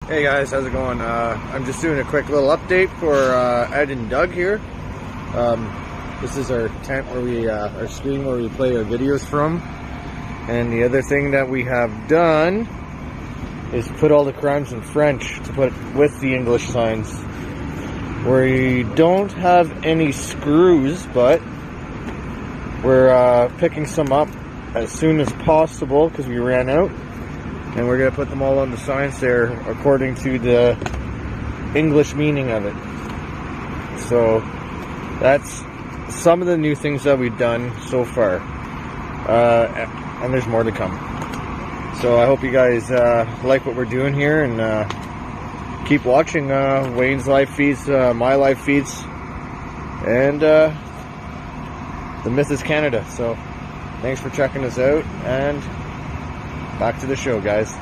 Hey guys, how's it going? I'm just doing a quick little update for Ed and Doug here. This is our tent where we, our screen where we play our videos from. And the other thing that we have done is put all the crimes in French to put with the English signs. We don't have any screws, but we're picking some up as soon as possible because we ran out. And we're going to put them all on the signs there according to the English meaning of it. So that's some of the new things that we've done so far. And there's more to come. So I hope you guys like what we're doing here and keep watching Wayne's live feeds, my live feeds, and the Myth is Canada. So thanks for checking us out, and back to the show, guys.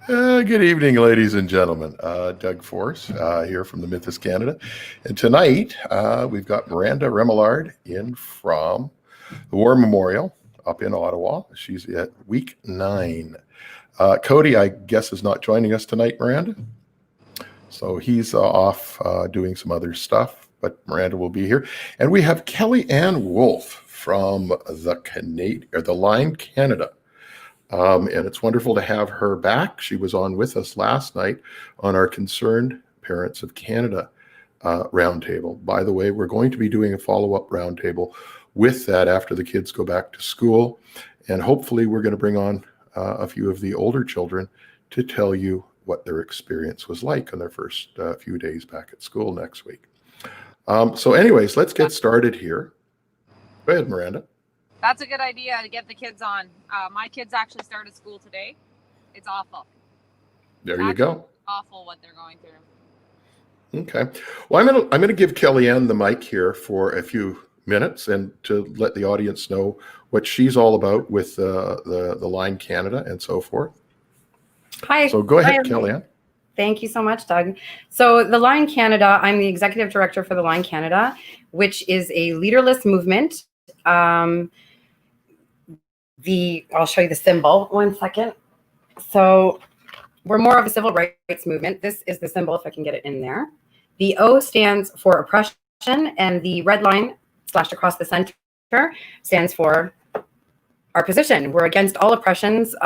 Good evening, ladies and gentlemen. Doug Force here from the Myth is Canada. And tonight we've got Miranda Remillard in from the War Memorial up in Ottawa. She's at week 9. Cody, I guess, is not joining us tonight, Miranda. So he's off doing some other stuff, but Miranda will be here. And we have Kellyanne Wolfe from the Line Canada. And it's wonderful to have her back. She was on with us last night on our Concerned Parents of Canada roundtable. By the way, we're going to be doing a follow-up roundtable with that after the kids go back to school. And hopefully we're going to bring on a few of the older children to tell you what their experience was like on their first few days back at school next week. So anyways, let's get started here. Go ahead, Miranda. That's a good idea to get the kids on. My kids actually started school today. It's awful. There you go. Awful what they're going through. Okay. Well, I'm gonna give Kellyanne the mic here for a few minutes and to let the audience know what she's all about with the Line Canada and so forth. Hi. So go ahead, Kellyanne. Thank you so much, Doug. So the Line Canada, I'm the executive director for the Line Canada, which is a leaderless movement. I'll show you the symbol. 1 second. So we're more of a civil rights movement. This is the symbol, if I can get it in there. The O stands for oppression, and the red line slashed across the center stands for our position. We're against all oppressions,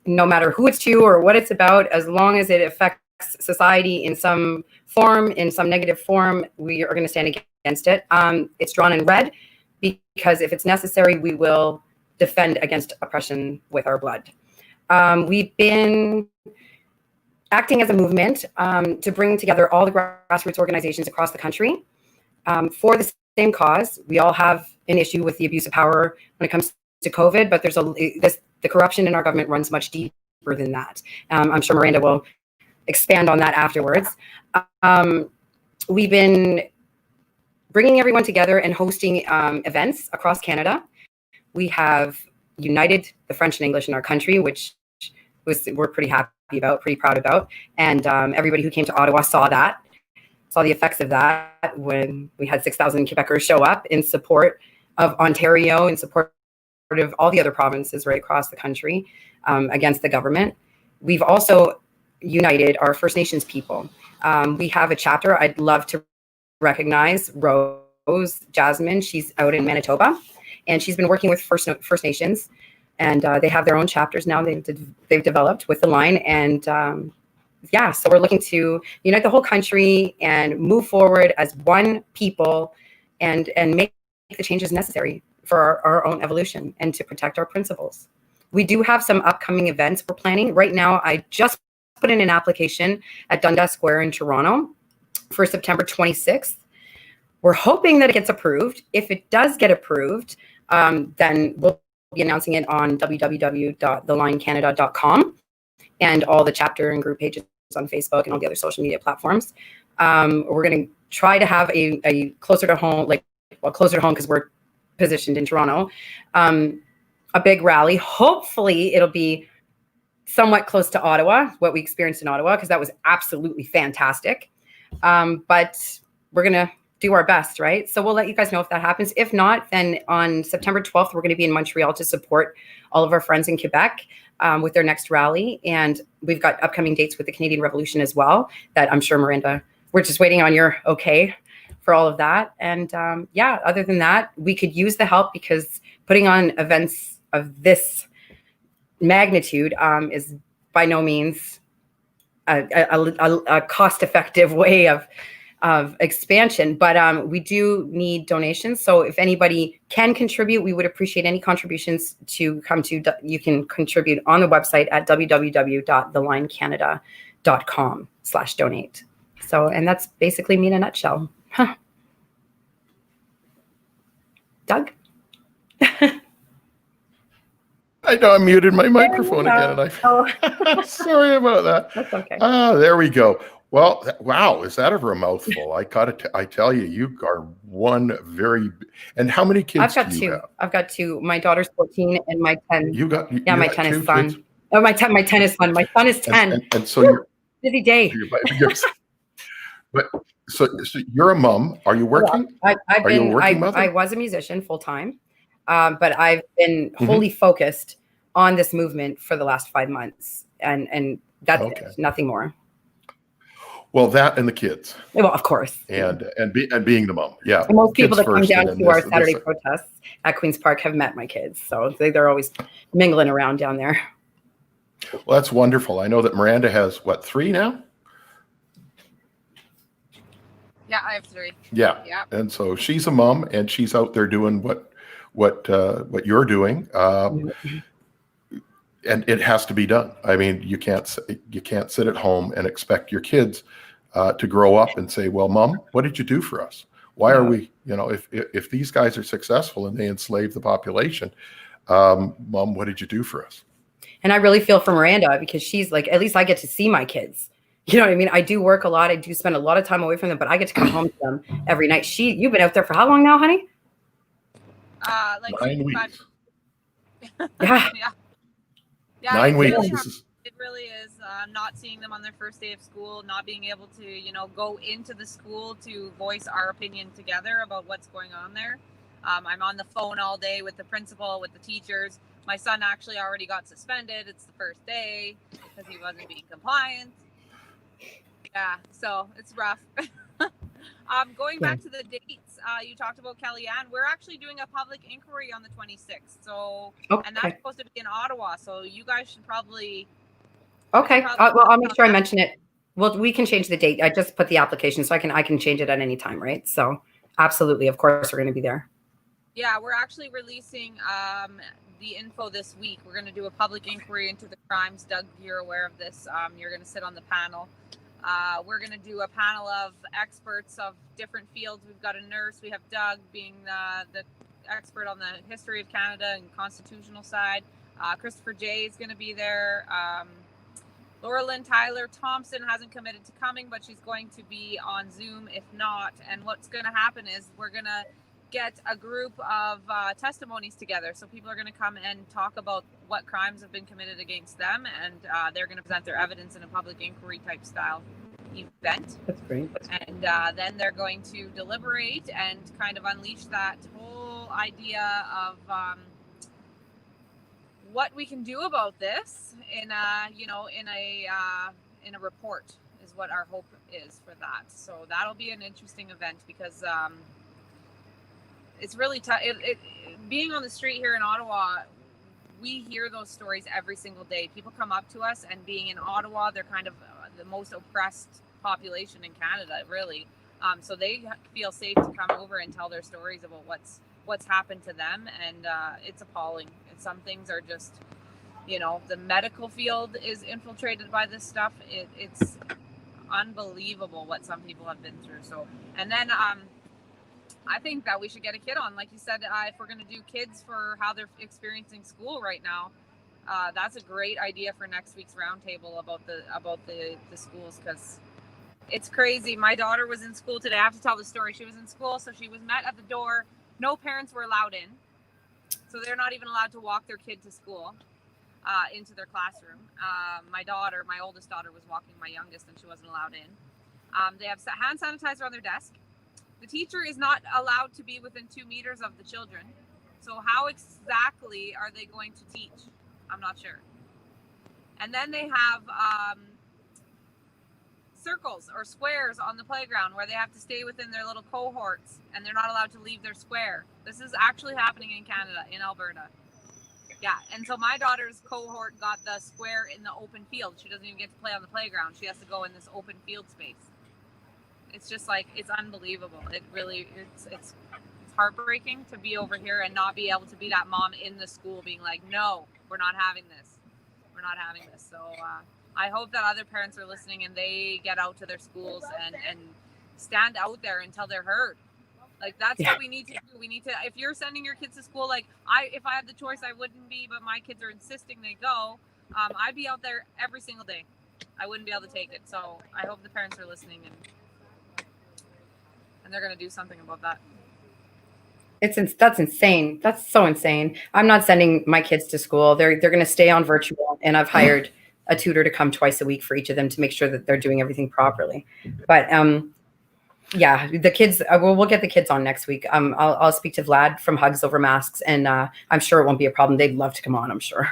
no matter who it's to or what it's about, as long as it affects society in some form, in some negative form, we are going to stand against it. It's drawn in red because if it's necessary, we will defend against oppression with our blood. We've been acting as a movement to bring together all the grassroots organizations across the country for the same cause. We all have an issue with the abuse of power when it comes to COVID, but the corruption in our government runs much deeper than that. I'm sure Miranda will expand on that afterwards. We've been bringing everyone together and hosting events across Canada. We have united the French and English in our country, which we're pretty happy about, pretty proud about. And everybody who came to Ottawa saw the effects of that when we had 6,000 Quebecers show up in support of Ontario, in support of all the other provinces right across the country against the government. We've also united our First Nations people. We have a chapter I'd love to recognize, Rose Jasmine. She's out in Manitoba, and she's been working with First Nations, and they have their own chapters now they've developed with the Line. And so we're looking to unite the whole country and move forward as one people and make the changes necessary for our own evolution and to protect our principles. We do have some upcoming events we're planning. Right now, I just put in an application at Dundas Square in Toronto for September 26th. We're hoping that it gets approved. If it does get approved, then we'll be announcing it on www.thelinecanada.com and all the chapter and group pages on Facebook and all the other social media platforms. We're going to try to have a closer to home, closer to home because we're positioned in Toronto, a big rally. Hopefully it'll be somewhat close to Ottawa, what we experienced in Ottawa, because that was absolutely fantastic. But we're going to do our best, right? So we'll let you guys know if that happens. If not, then on September 12th, we're going to be in Montreal to support all of our friends in Quebec with their next rally. And we've got upcoming dates with the Canadian Revolution as well that I'm sure, Miranda, we're just waiting on your okay for all of that. And other than that, we could use the help because putting on events of this magnitude is by no means a cost-effective way of expansion, but we do need donations. So if anybody can contribute, we would appreciate any contributions to come to. You can contribute on the website at www.thelinecanada.com/donate. So, and that's basically me in a nutshell. Huh. Doug? I know I muted my microphone again, and sorry about that. That's okay. There we go. Well, wow, is that ever a mouthful? I tell you, you are one very. And how many kids? I've got do you two. have? I've got two. My daughter's 14, and my 10. My got 10 two is son. kids? Oh, my 10 is son. My son is 10. And so you're busy day. But so you're a mom. Are you working? I mother? was a musician full time, but I've been wholly focused on this movement for the last 5 months, and that's it, nothing more. Well, that and the kids. Well, of course. And being the mom. Yeah. And most people that come down to our Saturday protests at Queen's Park have met my kids, so they're always mingling around down there. Well, that's wonderful. I know that Miranda has 3 now. Yeah, I have 3. Yeah. And so she's a mom, and she's out there doing what you're doing. And it has to be done. I mean, you can't sit at home and expect your kids to grow up and say, "Well, Mom, what did you do for us? Why are we? If these guys are successful and they enslave the population, Mom, what did you do for us?" And I really feel for Miranda because she's like, at least I get to see my kids. You know what I mean? I do work a lot. I do spend a lot of time away from them, but I get to come home to them every night. You've been out there for how long now, honey? Like 9 weeks. Yeah. Yeah, 9 weeks. It really is not seeing them on their first day of school, not being able to, go into the school to voice our opinion together about what's going on there. I'm on the phone all day with the principal, with the teachers. My son actually already got suspended. It's the first day because he wasn't being compliant. Yeah, so it's rough. Going back to the dates, you talked about Kellyanne. We're actually doing a public inquiry on the 26th. So, and that's supposed to be in Ottawa. So you guys should probably. Okay. Well, I'll make sure I mention it. Well, we can change the date. I just put the application, so I can change it at any time, right? So, absolutely, of course, we're going to be there. Yeah, we're actually releasing the info this week. We're going to do a public inquiry into the crimes. Doug, you're aware of this. You're going to sit on the panel. We're going to do a panel of experts of different fields. We've got a nurse. We have Doug being the expert on the history of Canada and constitutional side. Christopher J is going to be there. Laura Lynn Tyler Thompson hasn't committed to coming, but she's going to be on Zoom if not. And what's going to happen is we're going to get a group of testimonies together. So people are going to come and talk about what crimes have been committed against them, and they're going to present their evidence in a public inquiry type style event. That's great. And then they're going to deliberate and kind of unleash that whole idea of what we can do about this in a report is what our hope is for that. So that'll be an interesting event because it's really tough. Being on the street here in Ottawa, we hear those stories every single day. People come up to us, and being in Ottawa, they're kind of the most oppressed population in Canada, really. So they feel safe to come over and tell their stories about what's happened to them, and it's appalling. And some things are just, the medical field is infiltrated by this stuff. It's unbelievable what some people have been through. So, and then I think that we should get a kid on, like you said, if we're going to do kids for how they're experiencing school right now. That's a great idea for next week's roundtable about the schools, because it's crazy. My daughter was in school today. I have to tell the story. She was in school, so she was met at the door. No parents were allowed in, so they're not even allowed to walk their kid to school, into their classroom. My oldest daughter, was walking my youngest, and she wasn't allowed in. They have hand sanitizer on their desk. The teacher is not allowed to be within 2 meters of the children. So how exactly are they going to teach? I'm not sure. And then they have circles or squares on the playground where they have to stay within their little cohorts and they're not allowed to leave their square. This is actually happening in Canada, in Alberta. Yeah, and so my daughter's cohort got the square in the open field. She doesn't even get to play on the playground. She has to go in this open field space. It's just like, it's unbelievable. It really, it's heartbreaking to be over here and not be able to be that mom in the school being like, no, we're not having this. We're not having this. So I hope that other parents are listening and they get out to their schools and stand out there until they're heard. Like, that's what we need to do. We need to, if you're sending your kids to school, like if I had the choice, I wouldn't be, but my kids are insisting they go. I'd be out there every single day. I wouldn't be able to take it. So I hope the parents are listening and they're going to do something about that. That's insane. That's so insane. I'm not sending my kids to school. They're going to stay on virtual, and I've hired a tutor to come twice a week for each of them to make sure that they're doing everything properly. But yeah, the kids. We'll get the kids on next week. I'll speak to Vlad from Hugs Over Masks, and I'm sure it won't be a problem. They'd love to come on, I'm sure.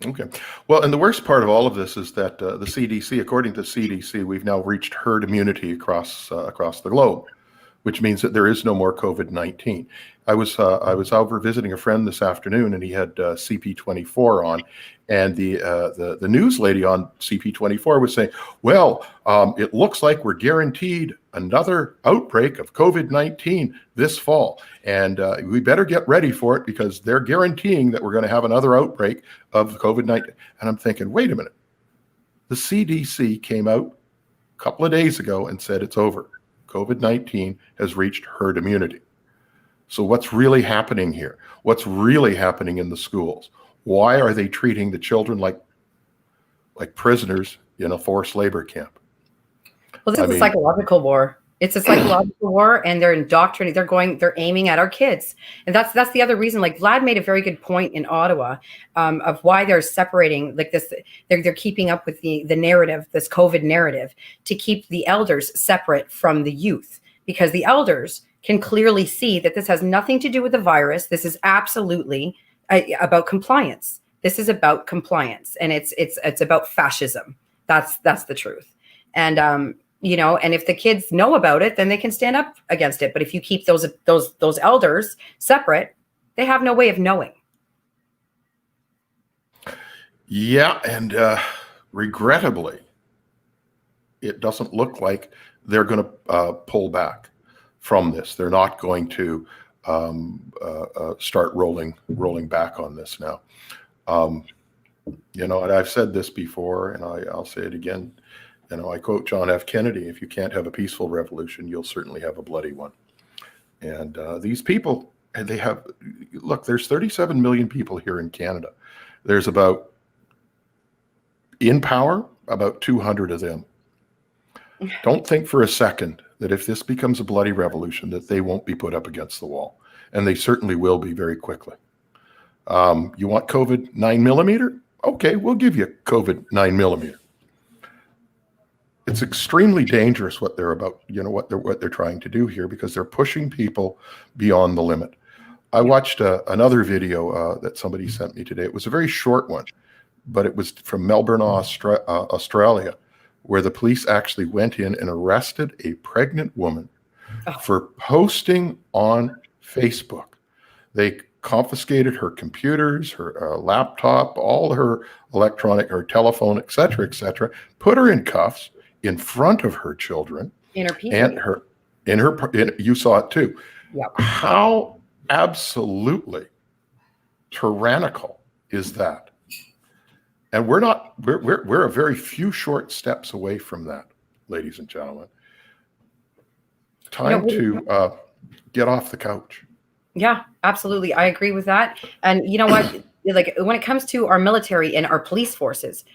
Okay. Well, and the worst part of all of this is that the CDC, according to CDC, we've now reached herd immunity across the globe, which means that there is no more COVID-19. I was over visiting a friend this afternoon, and he had CP24 on, and the news lady on CP24 was saying, well, it looks like we're guaranteed another outbreak of COVID-19 this fall, and we better get ready for it because they're guaranteeing that we're going to have another outbreak of COVID-19. And I'm thinking, wait a minute. The CDC came out a couple of days ago and said it's over. COVID-19 has reached herd immunity. So what's really happening here? What's really happening in the schools? Why are they treating the children like prisoners in a forced labor camp? Well, this is a psychological war. It's a psychological war, and they're indoctrinating. They're aiming at our kids, and that's the other reason. Like Vlad made a very good point in Ottawa of why they're separating like this. They're keeping up with the narrative, this COVID narrative, to keep the elders separate from the youth, because the elders can clearly see that this has nothing to do with the virus. This is absolutely about compliance. This is about compliance, and it's about fascism. That's the truth, and and if the kids know about it, then they can stand up against it. But if you keep those elders separate, they have no way of knowing. Yeah, and regrettably, it doesn't look like they're going to pull back from this. They're not going to start rolling back on this now. And I've said this before, and I'll say it again. I quote John F. Kennedy, if you can't have a peaceful revolution, you'll certainly have a bloody one. And these people, there's 37 million people here in Canada. There's about 200 of them. Don't think for a second that if this becomes a bloody revolution, that they won't be put up against the wall. And they certainly will be very quickly. You want COVID 9mm? Okay, we'll give you COVID 9mm. It's extremely dangerous what they're about, what they're trying to do here, because they're pushing people beyond the limit. I watched another video that somebody sent me today. It was a very short one, but it was from Melbourne, Australia, where the police actually went in and arrested a pregnant woman for posting on Facebook. They confiscated her computers, her laptop, all her her telephone, et cetera, put her in cuffs in front of her children and you saw it too. Yep. How absolutely tyrannical is that? And we're a very few short steps away from that, ladies and gentlemen. Time to get off the couch. Yeah, absolutely. I agree with that. And you know what? Like when it comes to our military and our police forces,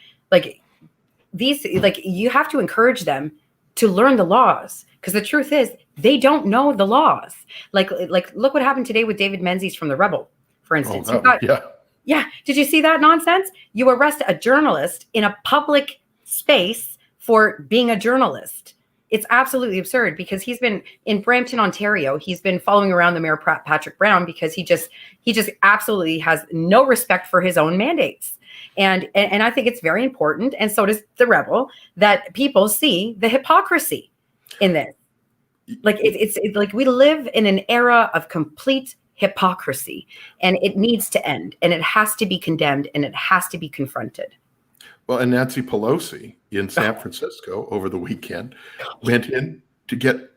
you have to encourage them to learn the laws, because the truth is they don't know the laws. Like look what happened today with David Menzies from The Rebel, for instance. Yeah. Did you see that nonsense? You arrest a journalist in a public space for being a journalist. It's absolutely absurd because he's been in Brampton, Ontario. He's been following around the mayor, Patrick Brown, because he just absolutely has no respect for his own mandates. And I think it's very important, and so does the Rebel, that people see the hypocrisy in this. Like it's like we live in an era of complete hypocrisy, and it needs to end, and it has to be condemned, and it has to be confronted. Well, and Nancy Pelosi in San Francisco over the weekend went in to get,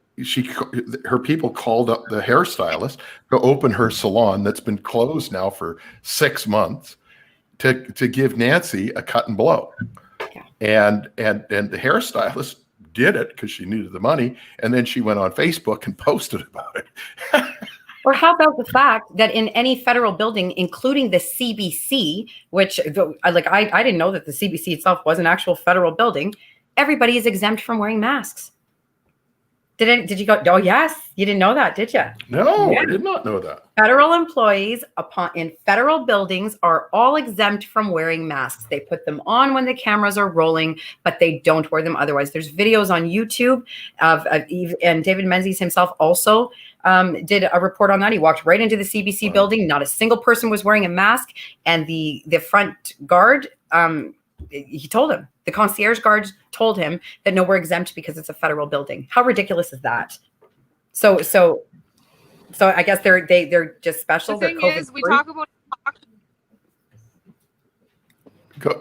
her people called up the hairstylist to open her salon that's been closed now for 6 months to give Nancy a cut and blow. Yeah. And the hairstylist did it because she needed the money. And then she went on Facebook and posted about it. Or how about the fact that in any federal building, including the CBC, which I didn't know that the CBC itself was an actual federal building, everybody is exempt from wearing masks. Did you go? Oh, yes. You didn't know that, did you? No, Yeah. I did not know that. Federal employees in federal buildings are all exempt from wearing masks. They put them on when the cameras are rolling, but they don't wear them otherwise. There's videos on YouTube and David Menzies himself also did a report on that. He walked right into the CBC building. Not a single person was wearing a mask. And the front guard, he told him, the concierge guard told him that no, we're exempt because it's a federal building. How ridiculous is that? So I guess they're just special. The thing they're is, we talk about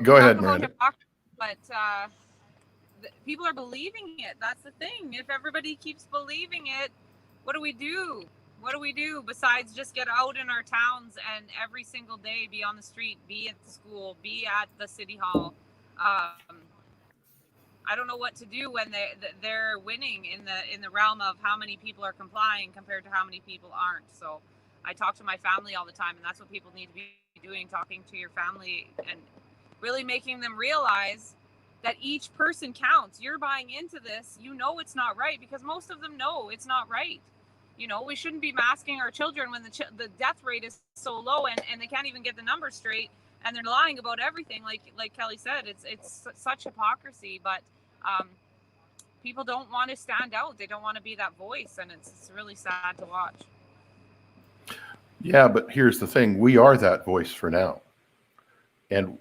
Go ahead, Miranda. But people are believing it. That's the thing. If everybody keeps believing it, what do we do? What do we do besides just get out in our towns and every single day be on the street, be at the school, be at the city hall? I don't know what to do when they're winning in the realm of how many people are complying compared to how many people aren't. So I talk to my family all the time, and that's what people need to be doing, talking to your family and really making them realize that each person counts. You're buying into this, you know it's not right, because most of them know it's not right. You know, we shouldn't be masking our children when the death rate is so low and they can't even get the numbers straight, and they're lying about everything. Like Kelly said, it's such hypocrisy, but people don't want to stand out. They don't want to be that voice, and it's really sad to watch. Yeah, but here's the thing. We are that voice for now. And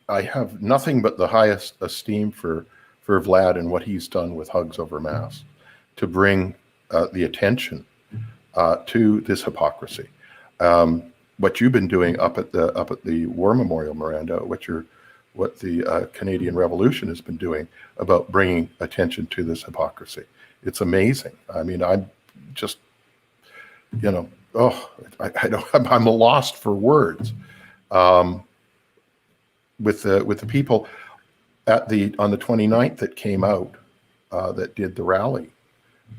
I have nothing but the highest esteem for Vlad and what he's done with Hugs Over Mass to bring the attention to this hypocrisy. What you've been doing up at the War Memorial, Miranda, what the Canadian Revolution has been doing about bringing attention to this hypocrisy. It's amazing. I mean, I'm just, I'm lost for words. With the people on the 29th that came out that did the rally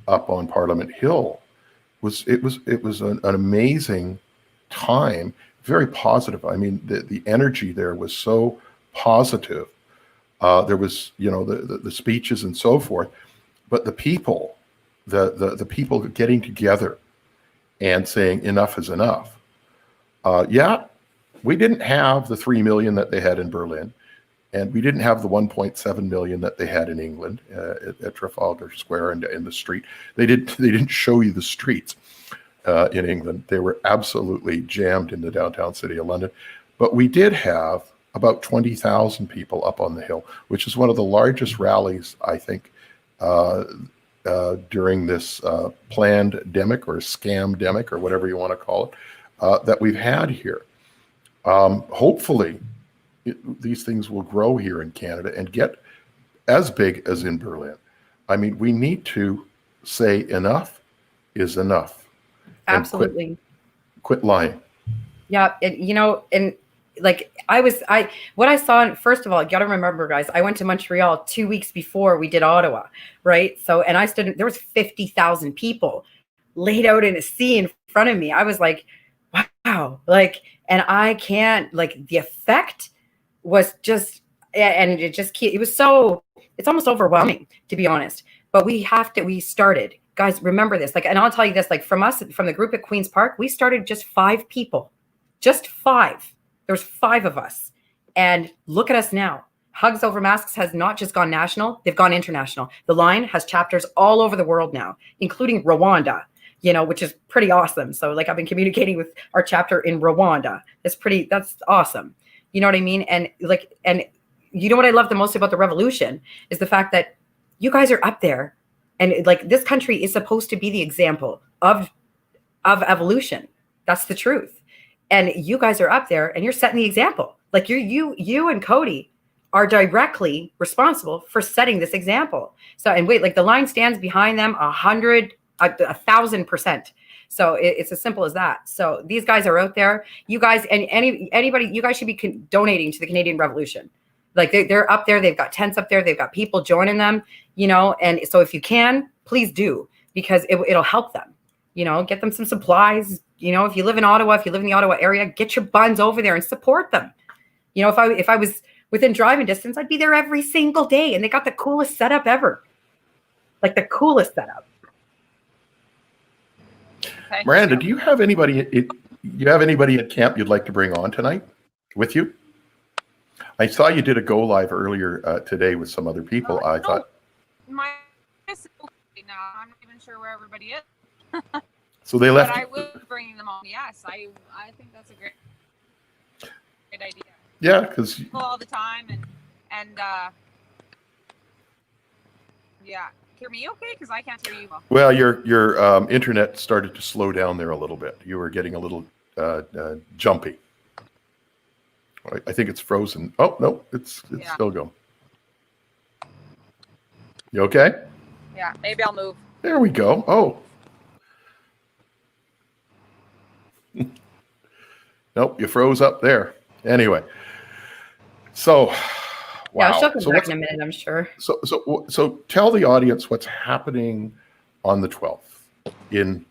up on Parliament Hill, it was an amazing time, very positive. I mean, the energy there was so positive. There was, the speeches and so forth, but the people getting together and saying enough is enough. We didn't have the 3 million that they had in Berlin, and we didn't have the 1.7 million that they had in England at Trafalgar Square and in the street. They didn't show you the streets in England. They were absolutely jammed in the downtown city of London. But we did have about 20,000 people up on the Hill, which is one of the largest rallies, I think, during this plandemic or scamdemic or whatever you want to call it, that we've had here. Hopefully, these things will grow here in Canada and get as big as in Berlin. I mean, we need to say enough is enough. Absolutely. Quit lying. Yeah, what I saw, first of all, you got to remember, guys, I went to Montreal 2 weeks before we did Ottawa, right? So, and there was 50,000 people laid out in a sea in front of me. I was like, wow, and I can't, the effect was just, and it's almost overwhelming, to be honest. But we started, guys, remember this, and I'll tell you this, from the group at Queen's Park, we started just 5 people, just 5. There's 5 of us. And look at us now. Hugs Over Masks has not just gone national, they've gone international. The line has chapters all over the world now, including Rwanda, which is pretty awesome. So like I've been communicating with our chapter in Rwanda. That's awesome. You know what I mean? And you know what I love the most about the revolution is the fact that you guys are up there, and like this country is supposed to be the example of evolution. That's the truth. And you guys are up there and you're setting the example. Like you and Cody are directly responsible for setting this example. So, and wait, like the line stands behind them 1,000%. So it's as simple as that. So these guys are out there. You guys and anybody, you guys should be donating to the Canadian Revolution. Like they're up there. They've got tents up there. They've got people joining them, and so if you can, please do, because it'll help them, get them some supplies. If you live in Ottawa, if you live in the Ottawa area, get your buns over there and support them. If I was within driving distance, I'd be there every single day, and they got the coolest setup ever. Like the coolest setup. Okay. Miranda, do you have anybody at camp you'd like to bring on tonight with you? I saw you did a go live earlier today with some other people. I thought my now I'm not even sure where everybody is. So they left. But I will be bringing them on. Yes, I think that's a great idea. Yeah, because all the time and yeah. Hear me okay? Because I can't hear you well. Well, your internet started to slow down there a little bit. You were getting a little jumpy. I think it's frozen. Oh no, it's still going. You okay? Yeah, maybe I'll move. There we go. Oh. Nope, you froze up there. Anyway, so wow. Yeah, she'll come back in a minute, I'm sure. So tell the audience what's happening on the 12th in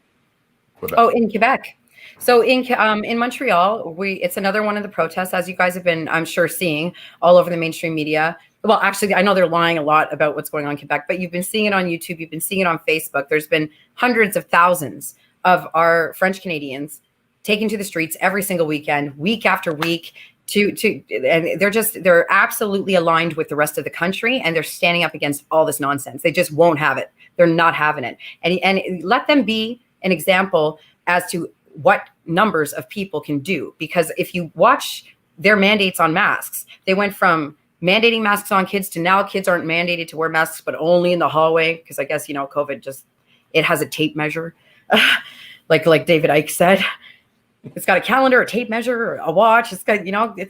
Quebec. Oh, in Quebec. So in Montreal, it's another one of the protests, as you guys have been, I'm sure, seeing all over the mainstream media. Well, actually, I know they're lying a lot about what's going on in Quebec, but you've been seeing it on YouTube. You've been seeing it on Facebook. There's been hundreds of thousands of our French Canadians taken to the streets every single weekend, week after week, and they're absolutely aligned with the rest of the country, and they're standing up against all this nonsense. They just won't have it. They're not having it. And let them be an example as to what numbers of people can do. Because if you watch their mandates on masks, they went from mandating masks on kids to now kids aren't mandated to wear masks, but only in the hallway. Because I guess, COVID it has a tape measure. like David Icke said, it's got a calendar, a tape measure, a watch. It's got,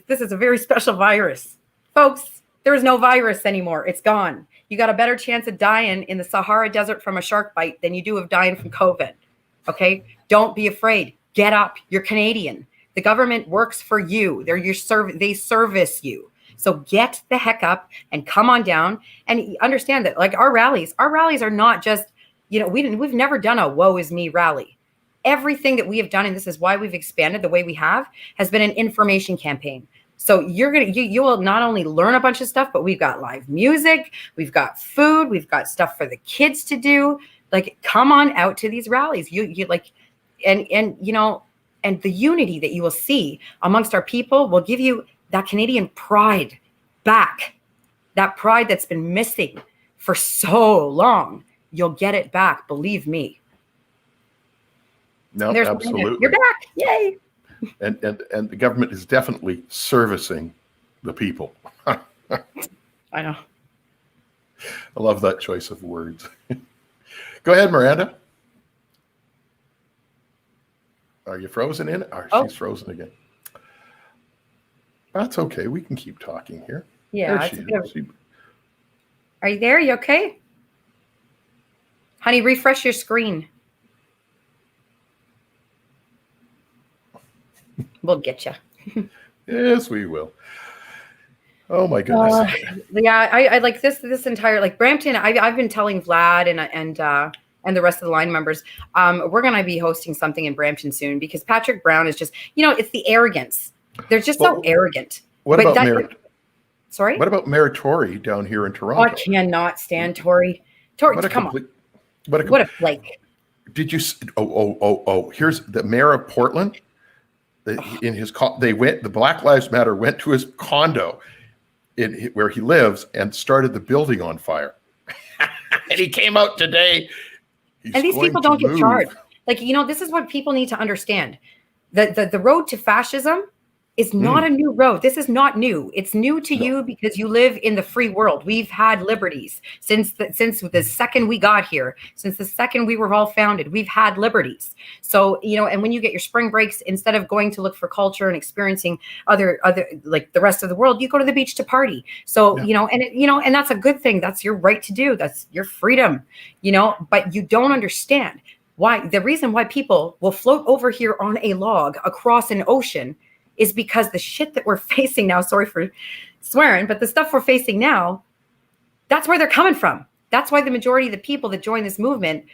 this is a very special virus. Folks, there is no virus anymore. It's gone. You got a better chance of dying in the Sahara Desert from a shark bite than you do of dying from COVID. Okay? Don't be afraid. Get up. You're Canadian. The government works for you. They service you. So get the heck up and come on down and understand that, like, our rallies are not just, we've never done a woe is me rally. Everything that we have done, and this is why we've expanded the way we have, has been an information campaign. So you will not only learn a bunch of stuff, but we've got live music, we've got food, we've got stuff for the kids to do. Like, come on out to these rallies. And the unity that you will see amongst our people will give you that Canadian pride back. That pride that's been missing for so long. You'll get it back, believe me. No, absolutely. You're back. Yay. And the government is definitely servicing the people. I know. I love that choice of words. Go ahead, Miranda. Are you frozen in? She's frozen again. That's okay. We can keep talking here. Yeah. Are you there? You okay? Honey, refresh your screen. We'll get you. Yes, we will. Oh my goodness. Yeah, I like this entire, like, Brampton. I've been telling Vlad and the rest of the line members, we're going to be hosting something in Brampton soon, because Patrick Brown is just, it's the arrogance. They're just so arrogant. What about Sorry? What about Mayor Tory down here in Toronto? I cannot stand Tory. Tory, come on. What a flake. Did you? Oh! Here's the mayor of Portland. In his the Black Lives Matter went to his condo, where he lives and started the building on fire. And he came out today. And these people don't get charged. Like, this is what people need to understand. The road to fascism is not a new road. This is not new. It's new to you because you live in the free world. We've had liberties since the second we got here, since the second we were all founded. We've had liberties. So, and when you get your spring breaks, instead of going to look for culture and experiencing other like the rest of the world, you go to the beach to party. So, and that's a good thing. That's your right to do. That's your freedom, but you don't understand why. The reason why people will float over here on a log across an ocean is because the shit that we're facing now, sorry for swearing, but the stuff we're facing now, that's where they're coming from. That's why the majority of the people that join this movement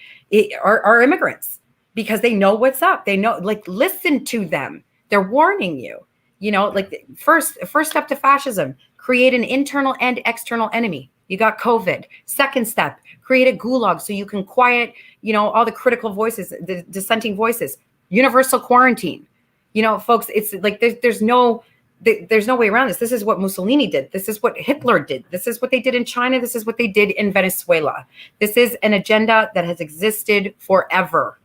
are immigrants, because they know what's up. They know, like, listen to them. They're warning you, like the first step to fascism, create an internal and external enemy. You got COVID. Second step, create a gulag so you can quiet, all the critical voices, the dissenting voices. Universal quarantine. Folks, it's like there's no way around this. This is what Mussolini did. This is what Hitler did. This is what they did in China. This is what they did in Venezuela. This is an agenda that has existed forever.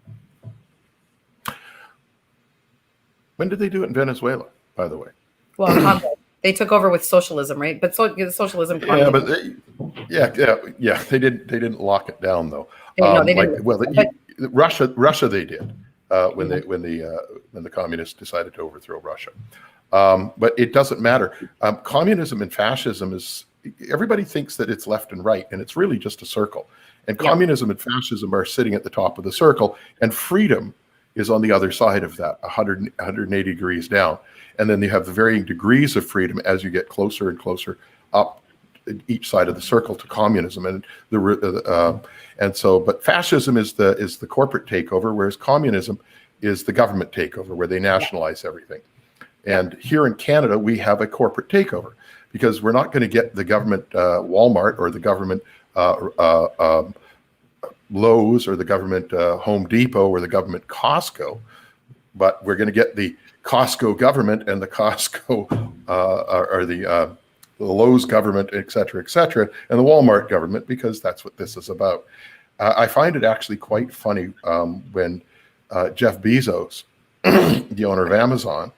When did they do it in Venezuela, by the way? Well, they took over with socialism, right? But socialism. Yeah, but they didn't lock it down though. They didn't. Russia they did. When the communists decided to overthrow Russia, but it doesn't matter. Communism and fascism is, everybody thinks that it's left and right, and it's really just a circle. And communism and fascism are sitting at the top of the circle, and freedom is on the other side of that, 180 degrees down. And then you have the varying degrees of freedom as you get closer and closer up each side of the circle to communism, but fascism is the corporate takeover, whereas communism is the government takeover, where they nationalize everything. And here in Canada, we have a corporate takeover, because we're not going to get the government Walmart or the government Lowe's or the government Home Depot or the government Costco, but we're going to get the Costco government and the Costco or the Lowe's government, et cetera, and the Walmart government, because that's what this is about. I find it actually quite funny when Jeff Bezos, the owner of Amazon,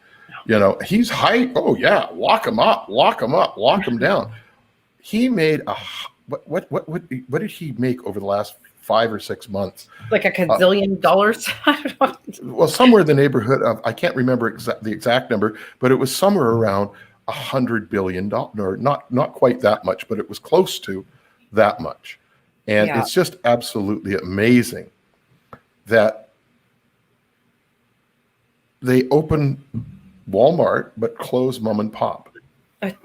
he's high. Oh yeah, lock him up, lock him down. He made what did he make over the last 5 or 6 months? Like $1 gazillion. Well, somewhere in the neighborhood of, I can't remember the exact number, but it was somewhere around $100 billion, or not quite that much, but it was close to that much. And it's just absolutely amazing that they open Walmart but close mom and pop. Well,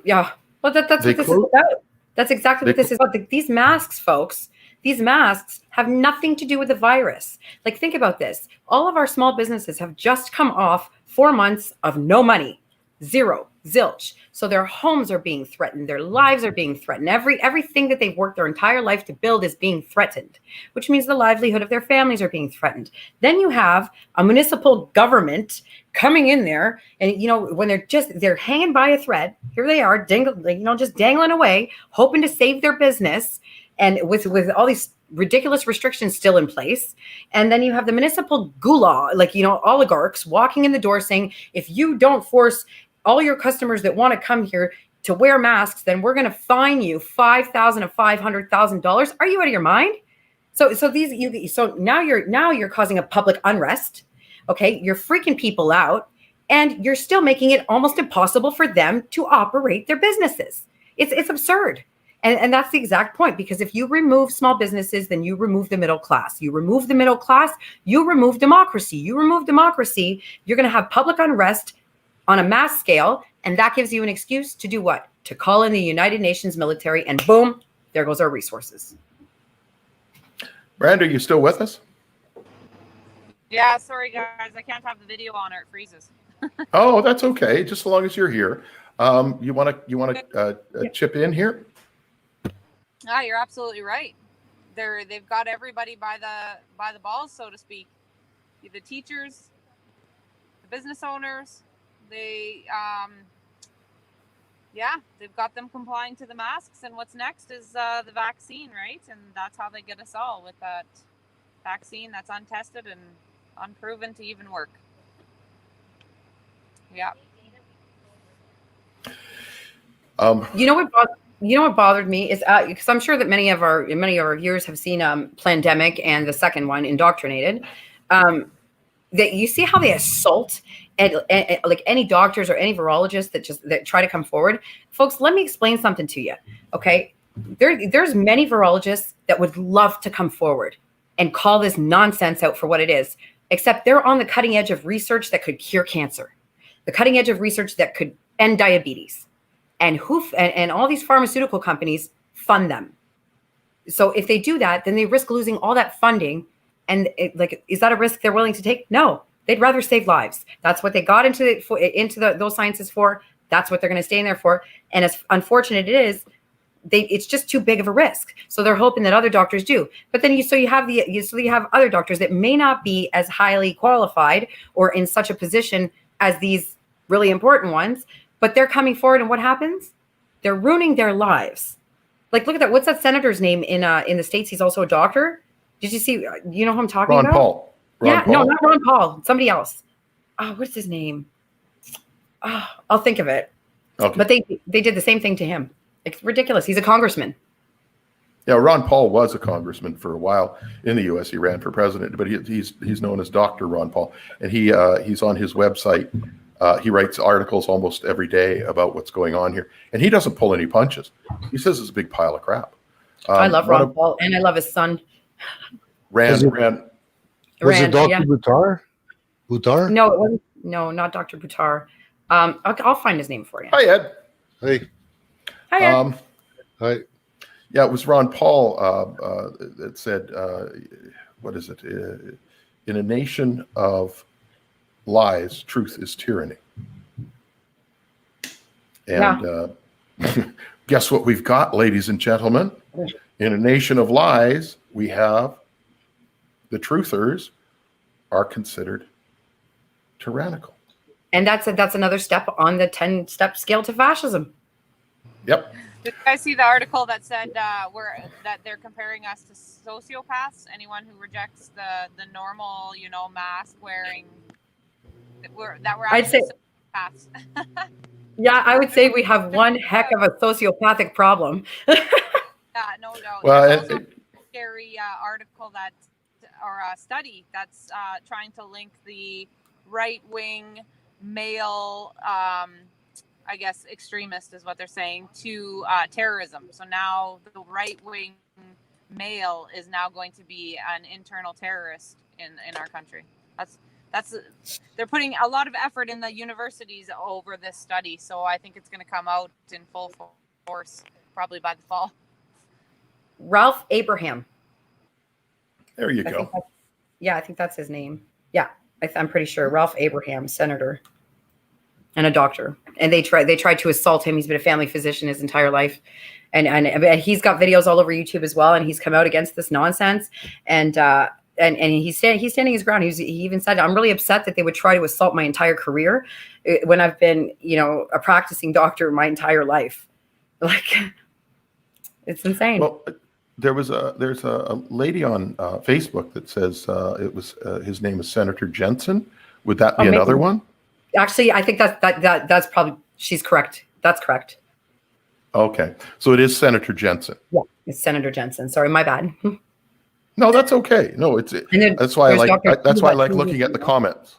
that's what this is about. That's exactly what this is about. These masks, folks, these masks have nothing to do with the virus. Like, think about this. All of our small businesses have just come off 4 months of no money, zero, zilch. So their homes are being threatened. Their lives are being threatened. Everything that they've worked their entire life to build is being threatened, which means the livelihood of their families are being threatened. Then you have a municipal government coming in there, and when they're hanging by a thread. Here they are, just dangling away, hoping to save their business, and with all these ridiculous restrictions still in place. And then you have the municipal gulag, oligarchs walking in the door saying, if you don't force all your customers that want to come here to wear masks, then we're going to fine you $5,000 to $500,000. Are you out of your mind? So now you're causing a public unrest. Okay, you're freaking people out, and you're still making it almost impossible for them to operate their businesses. It's absurd. And that's the exact point, because if you remove small businesses, then you remove the middle class. You remove the middle class, you remove democracy. You remove democracy, you're going to have public unrest on a mass scale, and that gives you an excuse to do what? To call in the United Nations military, and boom, there goes our resources. Miranda, are you still with us? Yeah, sorry guys, I can't have the video on or it freezes. Oh, that's okay. Just as long as you're here. You want to chip in here? You're absolutely right. They've got everybody by the balls, so to speak. The teachers, the business owners, yeah, they've got them complying to the masks, and what's next is the vaccine, right? And that's how they get us all, with that vaccine that's untested and unproven to even work. Yeah. You know what bothered me is because I'm sure that many of our viewers have seen Plandemic and the second one, Indoctrinated. That you see how they assault and like any doctors or any virologists that try to come forward. Folks, let me explain something to you. Okay, there's many virologists that would love to come forward and call this nonsense out for what it is, except they're on the cutting edge of research that could cure cancer, the cutting edge of research that could end diabetes. And and all these pharmaceutical companies fund them. So if they do that, then they risk losing all that funding. And is that a risk they're willing to take? No, they'd rather save lives. That's what they got into those sciences for. That's what they're going to stay in there for. And as unfortunate it is, it's just too big of a risk. So they're hoping that other doctors do. But then you have other doctors that may not be as highly qualified or in such a position as these really important ones. But they're coming forward, and what happens? They're ruining their lives. Like, look at that. What's that senator's name in the States? He's also a doctor. Did you see? You know who I'm talking about? Ron Paul. No, not Ron Paul. Somebody else. Oh, what's his name? Oh, I'll think of it. Okay. But they did the same thing to him. It's ridiculous. He's a congressman. Yeah, Ron Paul was a congressman for a while in the U.S. He ran for president, but he's known as Dr. Ron Paul, and he's on his website. He writes articles almost every day about what's going on here, and he doesn't pull any punches. He says it's a big pile of crap. I love Ron Paul, and I love his son. Was it Dr. Buttar? No, it wasn't. No, not Dr. Buttar. I'll find his name for you. Hi, Ed. Hey. Hi, Ed. Hi. Yeah, it was Ron Paul that said, what is it? In a nation of lies, truth is tyranny. And guess what we've got, ladies and gentlemen? In a nation of lies, we have the truthers are considered tyrannical. And that's another step on the 10-step scale to fascism. Yep. Did you guys see the article that said that they're comparing us to sociopaths? Anyone who rejects the normal, mask wearing, that we're I'd say sociopaths. Yeah, I would say we have one heck of a sociopathic problem. No doubt. Well, There's also a scary article or a study that's trying to link the right-wing male, I guess extremist is what they're saying, to terrorism. So now the right-wing male is now going to be an internal terrorist in our country. They're putting a lot of effort in the universities over this study. So I think it's going to come out in full force probably by the fall. Ralph Abraham. There you go. I think that's his name. Yeah, I'm pretty sure. Ralph Abraham, senator and a doctor. And they tried to assault him. He's been a family physician his entire life. And he's got videos all over YouTube as well. And he's come out against this nonsense. And he's standing his ground. He even said, I'm really upset that they would try to assault my entire career when I've been, a practicing doctor my entire life. Like, it's insane. Well, there's a lady on Facebook that says his name is Senator Jensen. Would that be another one? Actually, I think that's probably, she's correct. That's correct. Okay, so it is Senator Jensen. Yeah, it's Senator Jensen. Sorry, my bad. No, that's okay. No, that's why I like looking at the comments.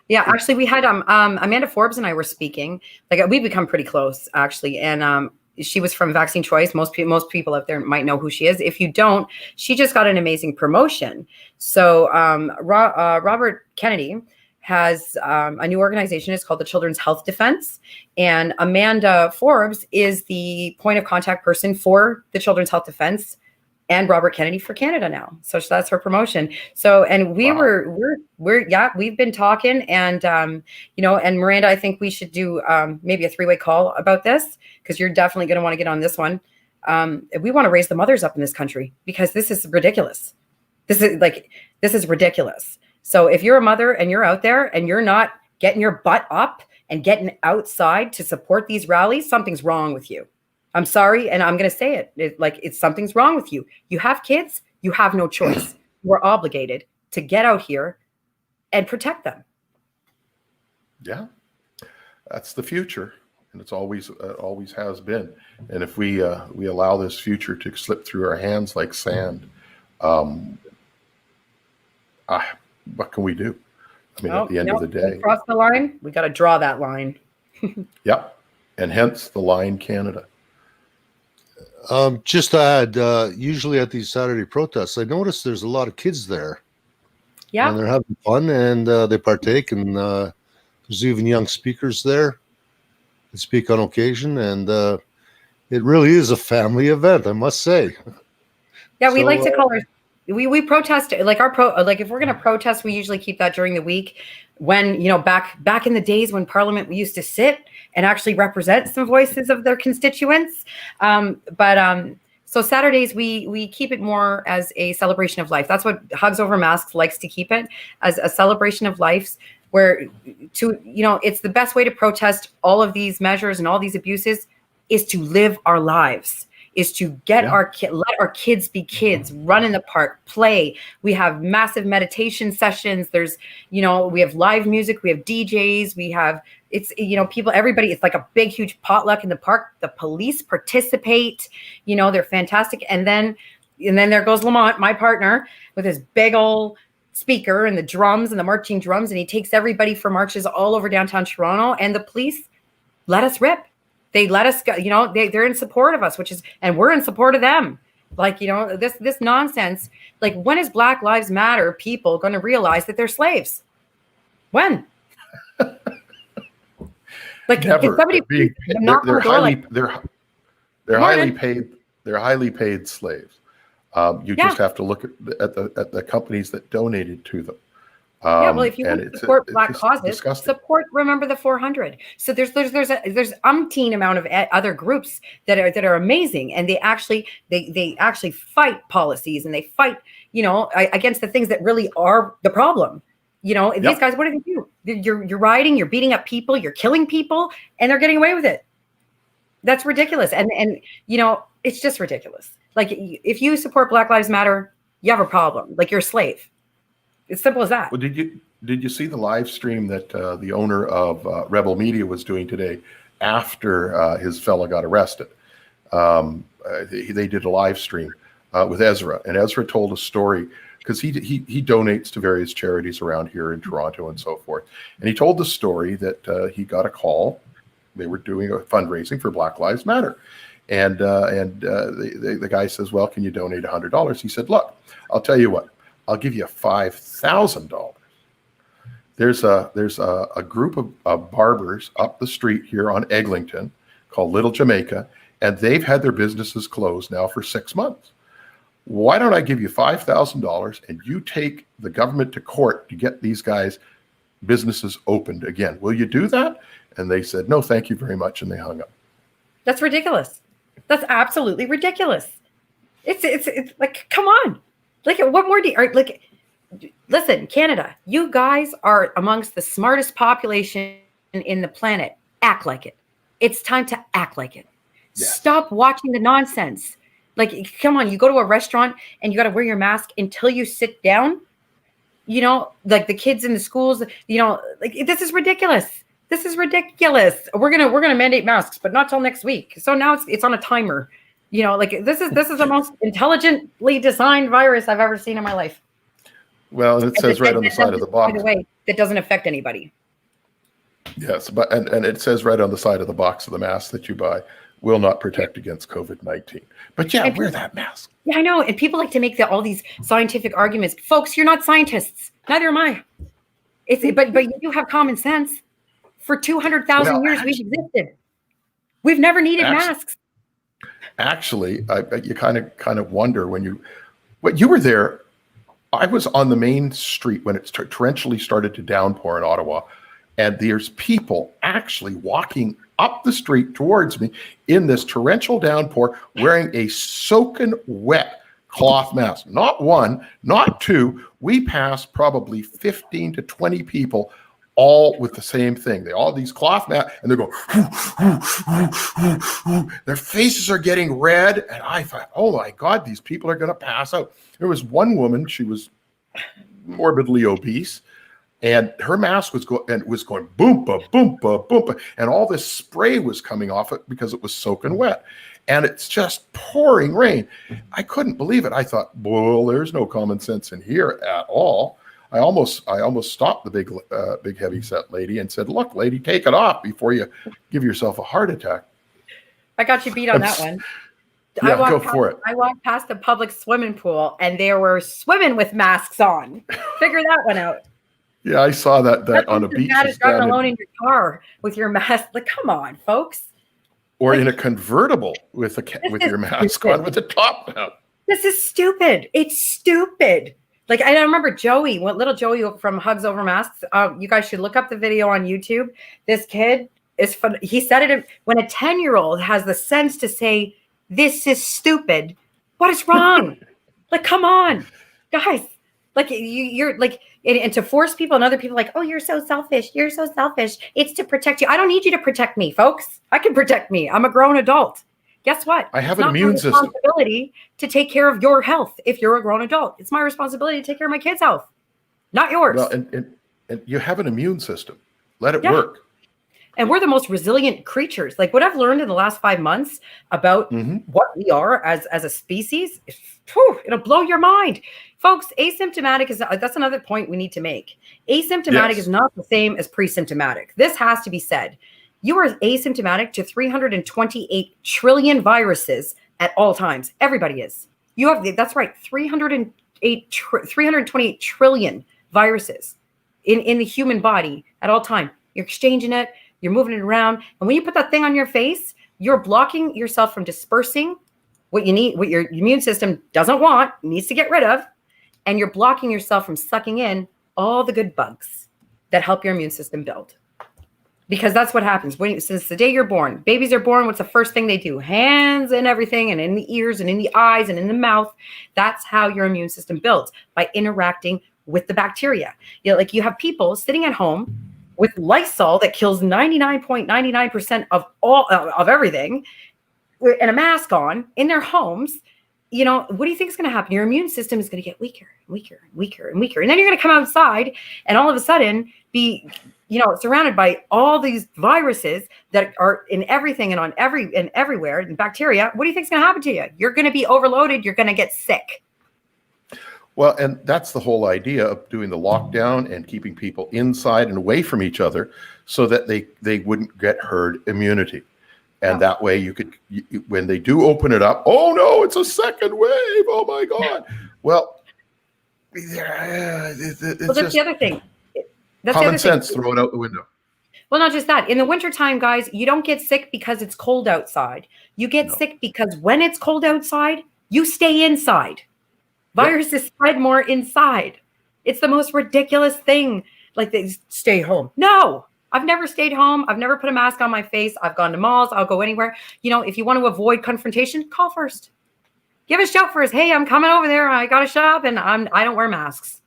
Yeah, actually, we had Amanda Forbes and I were speaking. Like, we've become pretty close, actually, and she was from Vaccine Choice. Most people out there might know who she is. If you don't, she just got an amazing promotion. So Robert Kennedy has a new organization. It's called the Children's Health Defense. And Amanda Forbes is the point of contact person for the Children's Health Defense and Robert Kennedy for Canada now. So that's her promotion. So, and we've been talking and, and Miranda, I think we should do maybe a 3-way call about this, because you're definitely going to want to get on this one. We want to raise the mothers up in this country, because this is ridiculous. This is ridiculous. So if you're a mother and you're out there and you're not getting your butt up and getting outside to support these rallies, something's wrong with you. I'm sorry, and I'm going to say it's something's wrong with you. You have kids, you have no choice. We're obligated to get out here and protect them. Yeah, that's the future, and it's always has been. And if we allow this future to slip through our hands like sand, what can we do? I mean, at the end of the day, cross the line. We got to draw that line. Yep, and hence the line Canada. Just to add, usually at these Saturday protests, I notice there's a lot of kids there. Yeah, and they're having fun, and they partake, and there's even young speakers there that speak on occasion, and it really is a family event, I must say. Yeah, we like to call our we protest like if we're going to protest, we usually keep that during the week when, back in the days when Parliament we used to sit and actually represent some voices of their constituents. So Saturdays we keep it more as a celebration of life. That's what Hugs Over Masks likes to keep it, as a celebration of life, where it's the best way to protest all of these measures and all these abuses is to live our lives. Is to get let our kids be kids, run in the park, play. We have massive meditation sessions. There's, we have live music, we have DJs, we have, people, everybody, it's like a big, huge potluck in the park. The police participate, they're fantastic. And then there goes Lamont, my partner, with his big old speaker and the drums and the marching drums. And he takes everybody for marches all over downtown Toronto, and the police let us rip. They let us go, they're in support of us, and we're in support of them. Like, this nonsense. Like, when is Black Lives Matter people going to realize that they're slaves? When? Like, never. Somebody they're highly paid. They're highly paid slaves. You just have to look at the companies that donated to them. If you want to support Black causes, support Remember the 400. So there's umpteen amount of other groups that are amazing, and they actually fight policies, and they fight against the things that really are the problem. These guys, what do they do? You're rioting, you're beating up people, you're killing people, and they're getting away with it. That's ridiculous, and it's just ridiculous. Like, if you support Black Lives Matter, you have a problem. Like, you're a slave. It's simple as that. Well, did you see the live stream that the owner of Rebel Media was doing today after his fella got arrested? They did a live stream with Ezra, and Ezra told a story because he donates to various charities around here in Toronto and so forth. And he told the story that he got a call. They were doing a fundraising for Black Lives Matter. And the guy says, well, can you donate $100? He said, look, I'll tell you what. I'll give you $5,000. There's a group of barbers up the street here on Eglinton called Little Jamaica, and they've had their businesses closed now for 6 months. Why don't I give you $5,000 and you take the government to court to get these guys' businesses opened again? Will you do that? And they said, no, thank you very much, and they hung up. That's ridiculous. That's absolutely ridiculous. It's like, come on. Like, what more do you, listen, Canada, you guys are amongst the smartest population in the planet. Act like it. It's time to act like it. Yeah. Stop watching the nonsense. Like, come on, you go to a restaurant and you got to wear your mask until you sit down. Like the kids in the schools, this is ridiculous. This is ridiculous. We're gonna mandate masks, but not till next week. So now it's on a timer. This is the most intelligently designed virus I've ever seen in my life. Well, it says right on the side of the box. By the way, that doesn't affect anybody. Yes, but and it says right on the side of the box of the mask that you buy will not protect against COVID-19. But wear that mask. Yeah, I know. And people like to make all these scientific arguments. Folks, you're not scientists. Neither am I. But you do have common sense. For 200,000 years, we've existed. We've never needed masks. Actually, you kind of wonder when you were there. I was on the main street when it torrentially started to downpour in Ottawa, and there's people actually walking up the street towards me in this torrential downpour wearing a soaking wet cloth mask. Not one, not two. We passed probably 15 to 20 people all with the same thing. They all these cloth masks, and they're going, their faces are getting red. And I thought, oh my God, these people are going to pass out. There was one woman, she was morbidly obese, and her mask was going boompa, boompa, boompa, and all this spray was coming off it because it was soaking wet. And it's just pouring rain. I couldn't believe it. I thought, well, there's no common sense in here at all. I almost stopped the big heavy set lady and said, look, lady, take it off before you give yourself a heart attack. I got you beat on that one. Yeah, go for it. I walked past the public swimming pool and they were swimming with masks on. Figure that one out. Yeah, I saw that on a beach. Driving alone in your car with your mask. Like, come on, folks. Or in a convertible with your mask on with the top down. This is stupid. It's stupid. Like, I remember Joey, little Joey from Hugs Over Masks. You guys should look up the video on YouTube. This kid is fun. He said it when a 10-year-old has the sense to say, this is stupid. What is wrong? Like, come on, guys. Like, you're like, and to force people and other people like, oh, you're so selfish. You're so selfish. It's to protect you. I don't need you to protect me, folks. I can protect me. I'm a grown adult. Guess what? I have an immune system. It's my responsibility to take care of your health if you're a grown adult. It's my responsibility to take care of my kids' health, not yours. Well, and you have an immune system. Let it work. And we're the most resilient creatures. Like what I've learned in the last 5 months about what we are as a species, it'll blow your mind. Folks, asymptomatic that's another point we need to make. Asymptomatic is not the same as pre-symptomatic. This has to be said. You are asymptomatic to 328 trillion viruses at all times. Everybody is. That's right, 328 trillion viruses in the human body at all time. You're exchanging it, you're moving it around. And when you put that thing on your face, you're blocking yourself from dispersing what your immune system doesn't want, needs to get rid of. And you're blocking yourself from sucking in all the good bugs that help your immune system build. Because that's what happens since the day you're born. Babies are born. What's the first thing they do? Hands and everything, and in the ears and in the eyes and in the mouth. That's how your immune system builds, by interacting with the bacteria. Like you have people sitting at home with Lysol that kills 99.99% of everything, and a mask on in their homes. What do you think is going to happen? Your immune system is going to get weaker, weaker, weaker, and weaker. And then you're going to come outside and all of a sudden be, surrounded by all these viruses that are in everything and everywhere, and bacteria. What do you think is going to happen to you? You're going to be overloaded. You're going to get sick. Well, and that's the whole idea of doing the lockdown and keeping people inside and away from each other so that they wouldn't get herd immunity. And that way you could, when they do open it up, oh no, it's a second wave. Oh my God. Well, that's the other thing. Common sense, throw it out the window. Well, not just that. In the wintertime, guys, you don't get sick because it's cold outside. You get sick because when it's cold outside, you stay inside. Viruses spread more inside. It's the most ridiculous thing. Like they stay home. No. I've never stayed home. I've never put a mask on my face. I've gone to malls. I'll go anywhere. If you want to avoid confrontation, call first. Give a shout first. Hey, I'm coming over there. I got to shop and I don't wear masks.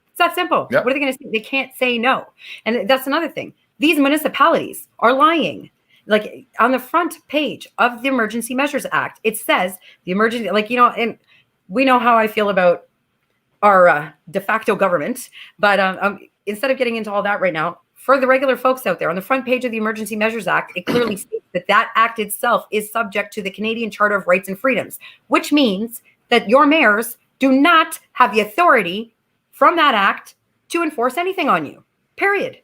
It's that simple. Yep. What are they going to say? They can't say no. And that's another thing. These municipalities are lying. Like on the front page of the Emergency Measures Act, it says the emergency, and we know how I feel about our de facto government. But instead of getting into all that right now, for the regular folks out there, on the front page of the Emergency Measures Act, it clearly states that act itself is subject to the Canadian Charter of Rights and Freedoms, which means that your mayors do not have the authority from that act to enforce anything on you, period.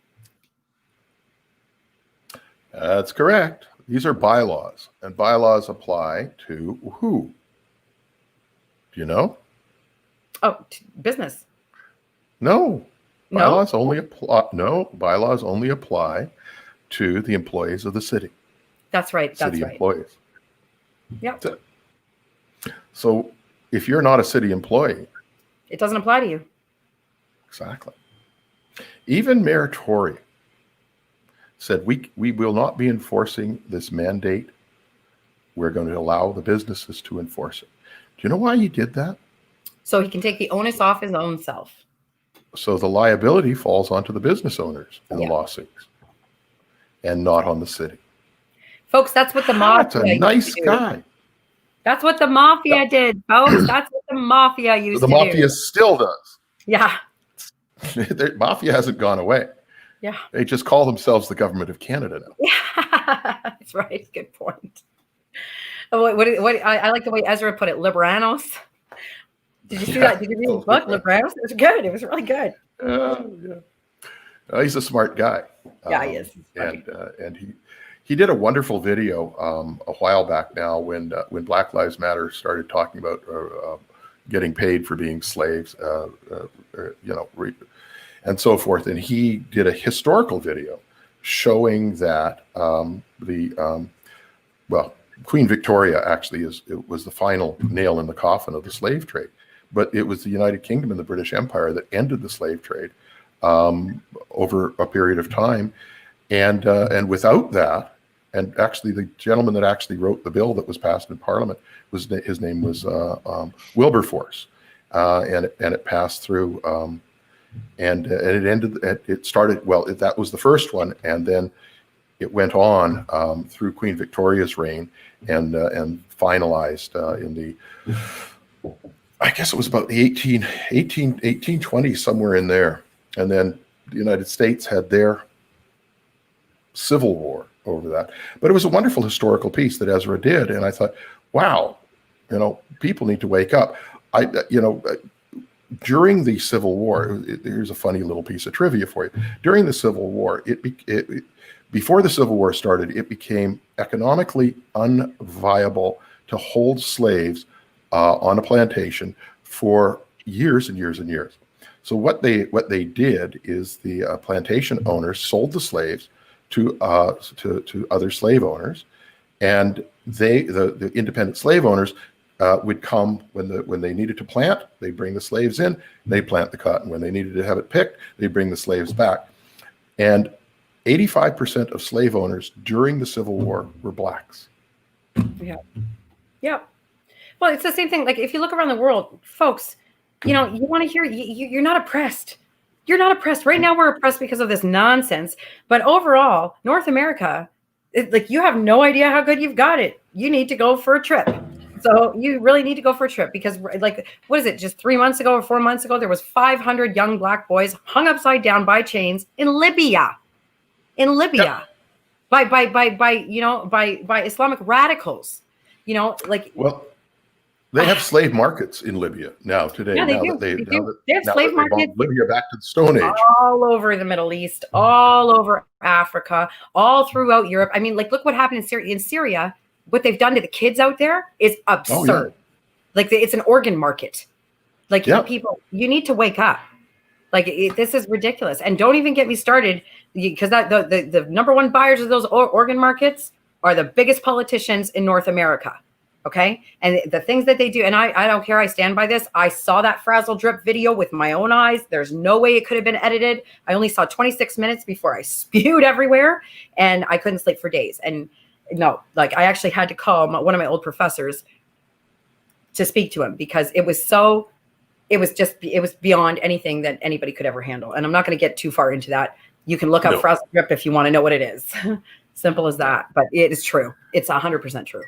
That's correct. These are bylaws, and bylaws apply to who? Do you know? Oh, business. No. Bylaws only apply to the employees of the city. That's right. City employees. Yep. So if you're not a city employee, it doesn't apply to you. Exactly. Even Mayor Tory said we will not be enforcing this mandate. We're going to allow the businesses to enforce it. Do you know why he did that? So he can take the onus off his own self. So the liability falls onto the business owners in the lawsuits and not on the city. Folks, that's what the That's mafia a nice used to do. guy. That's what the mafia did, folks. That's what the mafia used The to mafia do. still does. Yeah. The mafia hasn't gone away. Yeah. They just call themselves the government of Canada now. Yeah. That's right. Good point. I like the way Ezra put it, Liberanos. Did you see that? Did you read his book, Liberanos? It was good. It was really good. He's a smart guy. Yeah, he is. And he did a wonderful video a while back now when Black Lives Matter started talking about getting paid for being slaves, and so forth. And he did a historical video showing that Queen Victoria actually was the final nail in the coffin of the slave trade, but it was the United Kingdom and the British Empire that ended the slave trade over a period of time, and without that, and actually the gentleman that actually wrote the bill that was passed in Parliament his name was Wilberforce, and it passed through, and it ended. It started that was the first one, and then it went on through Queen Victoria's reign and finalized in the, I guess it was about the 1820s, somewhere in there. And then the United States had their civil war over that. But it was a wonderful historical piece that Ezra did. And I thought, wow, people need to wake up. During the Civil War, here's a funny little piece of trivia for you. During the Civil War, before the Civil War started, it became economically unviable to hold slaves on a plantation for years and years and years. So what they did is the plantation owners sold the slaves to other slave owners, and the independent slave owners would come when they needed to plant. They bring the slaves in, they plant the cotton. When they needed to have it picked, they bring the slaves back. And 85% of slave owners during the Civil War were blacks. Yeah. Yeah. Well, it's the same thing. Like if you look around the world, folks, you want to hear, you're not oppressed. You're not oppressed. Right now we're oppressed because of this nonsense. But overall, North America, you have no idea how good you've got it. You need to go for a trip. So you really need to go for a trip because what is it? Just 3 months ago or 4 months ago, there was 500 young black boys hung upside down by chains in Libya. Yep. by Islamic radicals, Well, they have slave markets in Libya now today. Yeah, they do. They have slave markets. Libya back to the Stone Age. All over the Middle East, all over Africa, all throughout Europe. I mean, look what happened in Syria. What they've done to the kids out there is absurd. Oh, yeah. It's an organ market. People, you need to wake up. This is ridiculous. And don't even get me started, because the number one buyers of those organ markets are the biggest politicians in North America. Okay. And the things that they do, and I don't care. I stand by this. I saw that frazzle drip video with my own eyes. There's no way it could have been edited. I only saw 26 minutes before I spewed everywhere, and I couldn't sleep for days. And no, I actually had to call one of my old professors to speak to him because it was beyond anything that anybody could ever handle. And I'm not going to get too far into that. You can look up frazzle drip if you want to know what it is. Simple as that. But it is true. It's 100% true.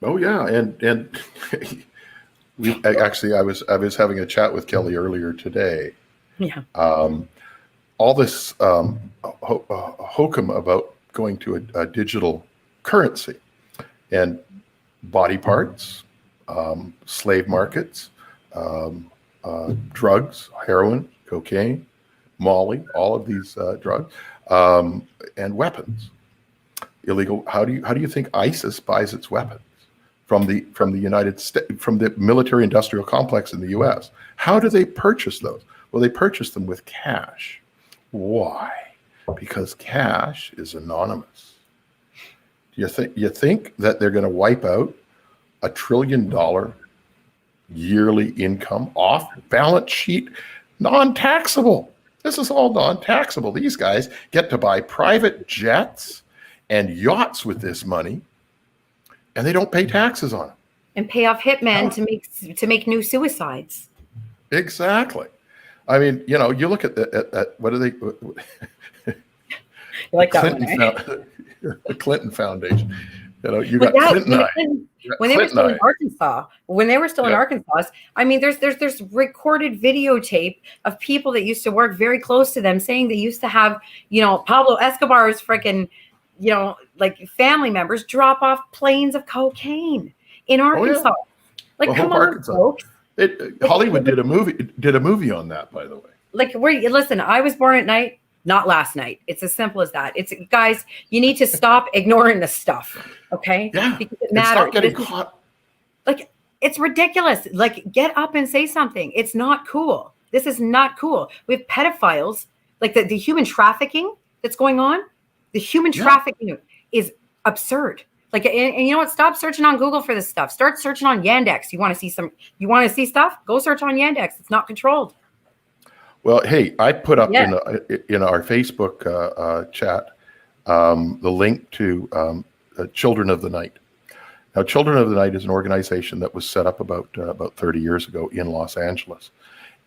Oh yeah, and I was having a chat with Kelly earlier today. Yeah. All this hokum about going to a digital currency, and body parts, slave markets, drugs, heroin, cocaine, Molly, all of these drugs, and weapons, illegal. How do you think ISIS buys its weapons? From the United States, from the military industrial complex in the U.S. How do they purchase those? Well, they purchase them with cash. Why? Because cash is anonymous. You think that they're going to wipe out $1 trillion yearly income off balance sheet, non-taxable? This is all non-taxable. These guys get to buy private jets and yachts with this money, and they don't pay taxes on it. And pay off hitmen to make new suicides. Exactly. I mean, you know, you look at what are they? You like that Clinton one, eh? the Clinton Foundation. You know, you Well, got yeah, Clinton Eye. when they were still in Eye. Arkansas, Yeah. I mean, there's recorded videotape of people that used to work very close to them saying they used to have, you know, Pablo Escobar's freaking, you know, like family members drop off planes of cocaine in Arkansas. Oh, yeah. Like, Well, come Hope, on, Arkansas. folks. Hollywood did a movie on that, by the way. Like, listen, I was born at night, not last night. It's as simple as that. It's, guys, you need to stop ignoring this stuff, okay? Yeah, because it and matters. stop getting caught. Like, it's ridiculous. Like, get up and say something. It's not cool. This is not cool. We have pedophiles, like the human trafficking that's going on. The human trafficking is absurd. Like, and you know what? Stop searching on Google for this stuff. Start searching on Yandex. You want to see stuff? Go search on Yandex. It's not controlled. Well, hey, I put up in our Facebook chat the link to Children of the Night. Now, Children of the Night is an organization that was set up about 30 years ago in Los Angeles,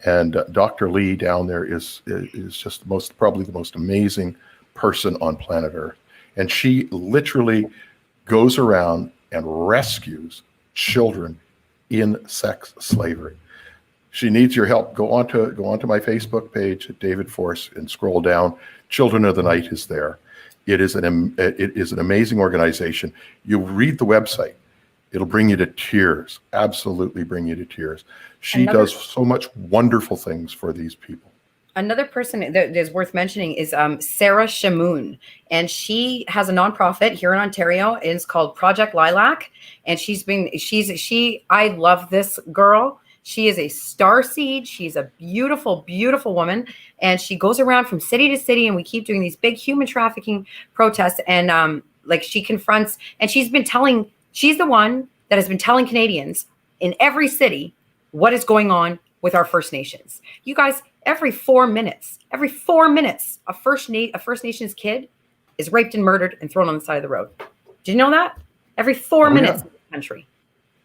and Dr. Lee down there is just probably the most amazing person on planet Earth, and she literally goes around and rescues children in sex slavery. She needs your help. Go onto my Facebook page at David Force and scroll down. Children of the Night is there. It is an amazing organization. You read the website, it'll bring you to tears. Absolutely bring you to tears. She does so much wonderful things for these people. Another person that is worth mentioning is Sarah Shamoon, and she has a nonprofit here in Ontario. And it's called Project Lilac, and I love this girl. She is a starseed. She's a beautiful, beautiful woman. And she goes around from city to city, and we keep doing these big human trafficking protests. And like, she confronts, and she's the one that has been telling Canadians in every city what is going on with our First Nations. You guys, every 4 minutes, a First Nations kid is raped and murdered and thrown on the side of the road. Did you know that? Every 4 minutes in this country.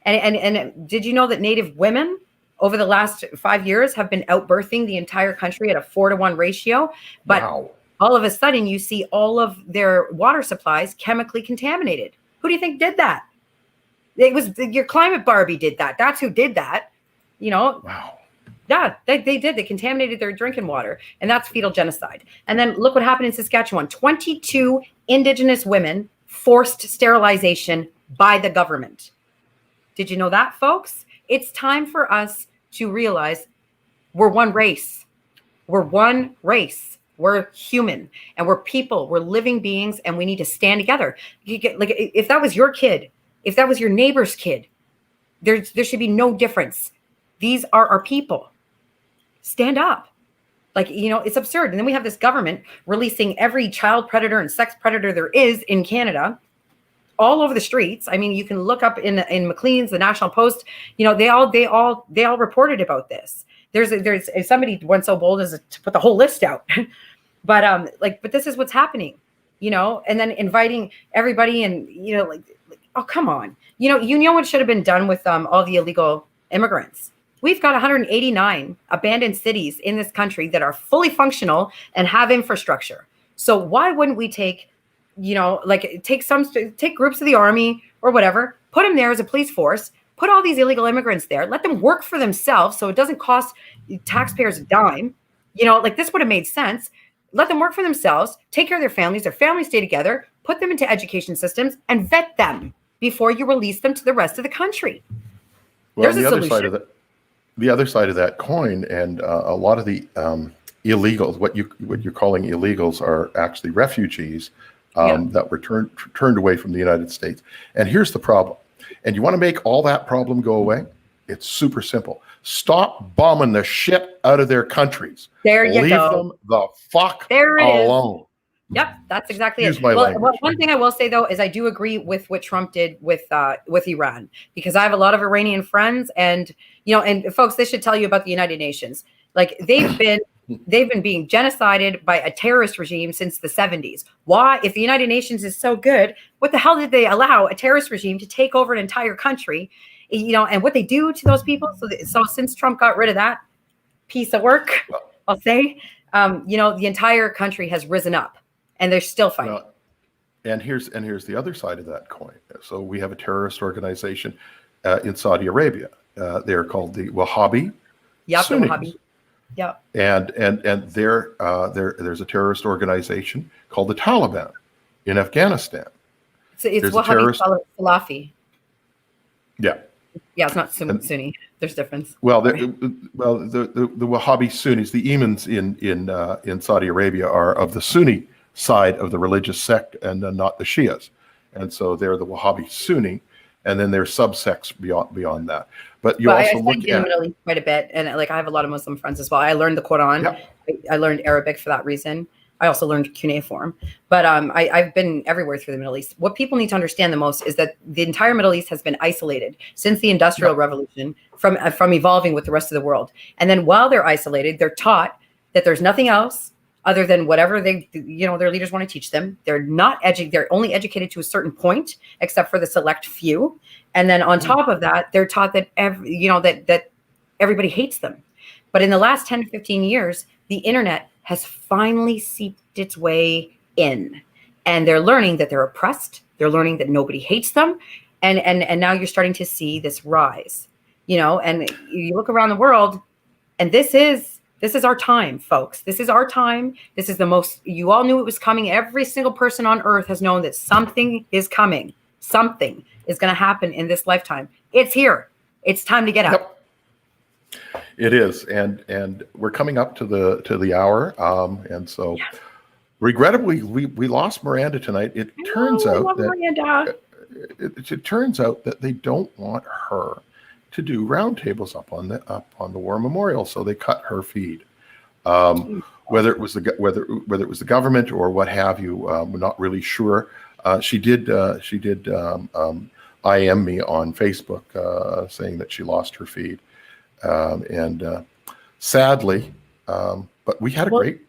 And did you know that Native women over the last 5 years have been outbirthing the entire country at a 4-to-1 ratio? But all of a sudden, you see all of their water supplies chemically contaminated. Who do you think did that? It was your climate Barbie did that. That's who did that. You know? Wow. Yeah, they did. They contaminated their drinking water, and that's fetal genocide. And then look what happened in Saskatchewan. 22 Indigenous women forced sterilization by the government. Did you know that, folks? It's time for us to realize we're one race. We're one race. We're human, and we're people. We're living beings, and we need to stand together. Like, if that was your kid, if that was your neighbor's kid, there should be no difference. These are our people. Stand up. Like, you know, it's absurd. And then we have this government releasing every child predator and sex predator there is in Canada all over the streets. I mean, you can look up in Maclean's, the National Post, you know, they all reported about this. There's somebody went so bold as to put the whole list out. But this is what's happening, you know, and then inviting everybody, and, you know, like, oh, come on. You know what should have been done with all the illegal immigrants? We've got 189 abandoned cities in this country that are fully functional and have infrastructure. So why wouldn't we take groups of the army or whatever, put them there as a police force, put all these illegal immigrants there, let them work for themselves so it doesn't cost taxpayers a dime. You know, like, this would have made sense. Let them work for themselves, take care of their families stay together, put them into education systems, and vet them before you release them to the rest of the country. Well, There's a solution. The other side of that coin, and a lot of the illegals, what you're calling illegals, are actually refugees that were turned away from the United States. And here's the problem. And you want to make all that problem go away? It's super simple. Stop bombing the shit out of their countries. There you Leave go. them the fuck there it alone. Is. Yep, that's exactly Use it. my language. One thing I will say, though, is I do agree with what Trump did with Iran, because I have a lot of Iranian friends, and, you know, and folks, this should tell you about the United Nations. Like, they've been being genocided by a terrorist regime since the 70s. Why? If the United Nations is so good, what the hell did they allow a terrorist regime to take over an entire country? You know, and what they do to those people. So since Trump got rid of that, piece of work, I'll say. The entire country has risen up, and they're still fighting. Well, and here's the other side of that coin. So we have a terrorist organization in Saudi Arabia. They're called the Wahhabi. Yep, the Sunnis. Wahhabi. Yep. And there's a terrorist organization called the Taliban in Afghanistan. So it's There's a Wahhabi terrorist- Salafi. Yeah. Yeah, it's not Sunni. There's difference. Well, the Wahhabi Sunnis, the imams in Saudi Arabia are of the Sunni side of the religious sect and not the Shias, and so they're the Wahhabi Sunni, and then there's subsects beyond that. But I studied in the Middle East quite a bit, and I have a lot of Muslim friends as well. I learned the Quran. Yep. I learned Arabic for that reason. I also learned cuneiform, but I've been everywhere through the Middle East. What people need to understand the most is that the entire Middle East has been isolated since the Industrial Revolution from evolving with the rest of the world. And then while they're isolated, they're taught that there's nothing else other than whatever their leaders want to teach them. They're not they're only educated to a certain point, except for the select few. And then on top of that, they're taught that that everybody hates them. But in the last 10 to 15 years, the internet has finally seeped its way in, and they're learning that they're oppressed. They're learning that nobody hates them. And now you're starting to see this rise, and you look around the world, and this is our time, folks. This is our time. This is the most, you all knew it was coming. Every single person on earth has known that something is coming. Something is going to happen in this lifetime. It's here. It's time to get up. Yep. It is, and we're coming up to the hour, and so regrettably we lost Miranda tonight. It turns out that they don't want her to do roundtables up on the War Memorial, so they cut her feed. Whether it was the government or what have you, we're not really sure. She did IM me on Facebook saying that she lost her feed. And sadly, but we had a great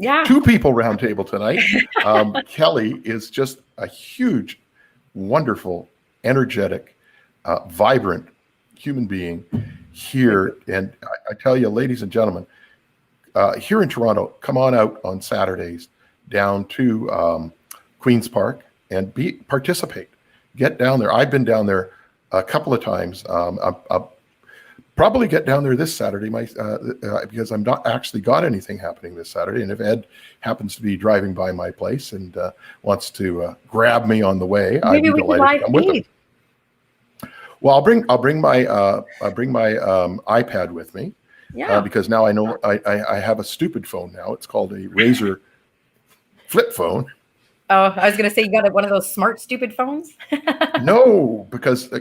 2 people roundtable tonight. Kelly is just a huge, wonderful, energetic, vibrant human being here. And I tell you, ladies and gentlemen, here in Toronto, come on out on Saturdays down to Queen's Park and participate. Get down there. I've been down there a couple of times. I'll probably get down there this Saturday, because I'm not actually got anything happening this Saturday. And if Ed happens to be driving by my place and wants to grab me on the way, I'd be delighted to come with him. Well, I'll bring my iPad with me, because now I know I have a stupid phone now. It's called a Razr flip phone. Oh, I was going to say, you got one of those smart, stupid phones? No, because I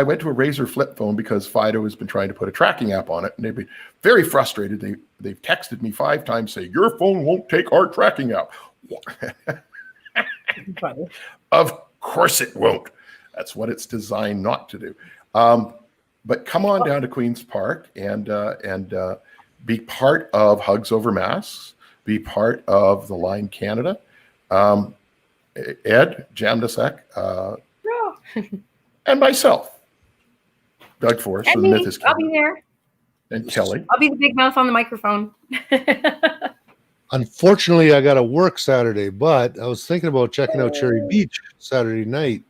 went to a Razr flip phone because Fido has been trying to put a tracking app on it, and they've been very frustrated. They've texted me 5 times saying, your phone won't take our tracking app. Of course it won't. That's what it's designed not to do. But come on down to Queen's Park and be part of Hugs Over Masks, be part of the Line Canada. Ed, Jamnisek, and myself, Doug Forrest, and the me, Myth is I'll be there. And Kelly. I'll be the big mouth on the microphone. Unfortunately, I got to work Saturday, but I was thinking about checking out Cherry Beach Saturday night.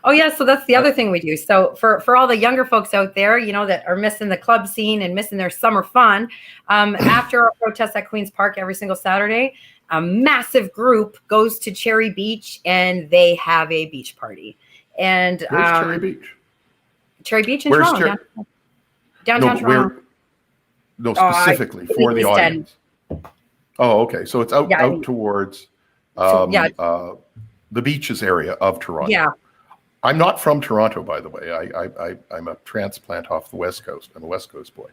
Oh yeah, so that's the other thing we do. So for all the younger folks out there, that are missing the club scene and missing their summer fun, after our protest at Queen's Park every single Saturday, a massive group goes to Cherry Beach and they have a beach party. And where's Cherry Beach? Cherry Beach in Toronto, downtown Toronto. Specifically for the audience. Oh, okay. So it's out towards the beaches area of Toronto. Yeah. I'm not from Toronto, by the way. I'm a transplant off the West Coast. I'm a West Coast boy,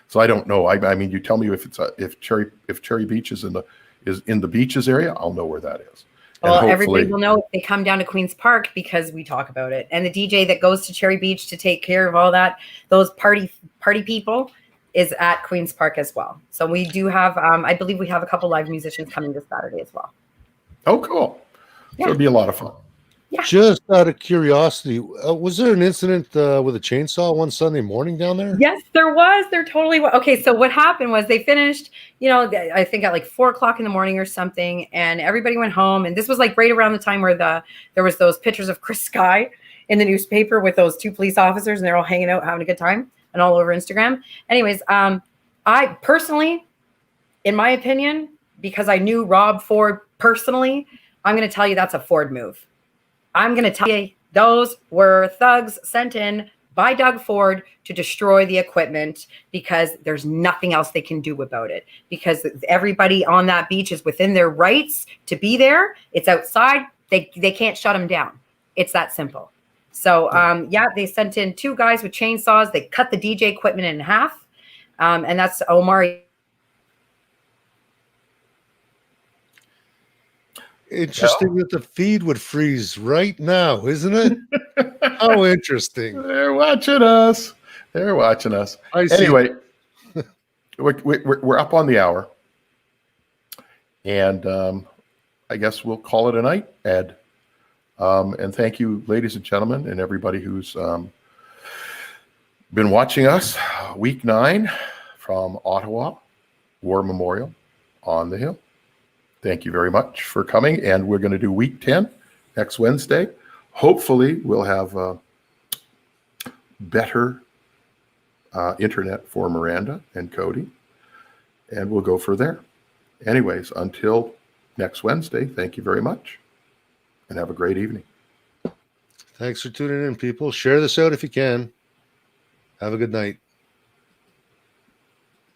so I don't know. I mean, you tell me if Cherry Beach is in the beaches area, I'll know where that is. Well, everybody will know if they come down to Queen's Park because we talk about it. And the DJ that goes to Cherry Beach to take care of all that, those party people, is at Queen's Park as well. So we do have, I believe we have a couple live musicians coming this Saturday as well. Oh, cool. Yeah. So it'll be a lot of fun. Just out of curiosity, was there an incident with a chainsaw one Sunday morning down there? Yes, there was. There totally was. Okay, so what happened was they finished, I think at like 4:00 in the morning or something, and everybody went home. And this was like right around the time where there was those pictures of Chris Sky in the newspaper with those 2 police officers, and they're all hanging out having a good time, and all over Instagram. Anyways, I personally, in my opinion, because I knew Rob Ford personally, I'm going to tell you that's a Ford move. I'm going to tell you those were thugs sent in by Doug Ford to destroy the equipment, because there's nothing else they can do about it, because everybody on that beach is within their rights to be there. It's outside. They can't shut them down. It's that simple. So, they sent in 2 guys with chainsaws. They cut the DJ equipment in half. And that's Omar. Interesting that the feed would freeze right now, isn't it? How interesting. They're watching us. I see. Anyway, we're up on the hour. And I guess we'll call it a night, Ed. And thank you, ladies and gentlemen, and everybody who's been watching us. Week 9 from Ottawa, War Memorial on the Hill. Thank you very much for coming. And we're going to do week 10 next Wednesday. Hopefully, we'll have better internet for Miranda and Cody. And we'll go from there. Anyways, until next Wednesday, thank you very much. And have a great evening. Thanks for tuning in, people. Share this out if you can. Have a good night.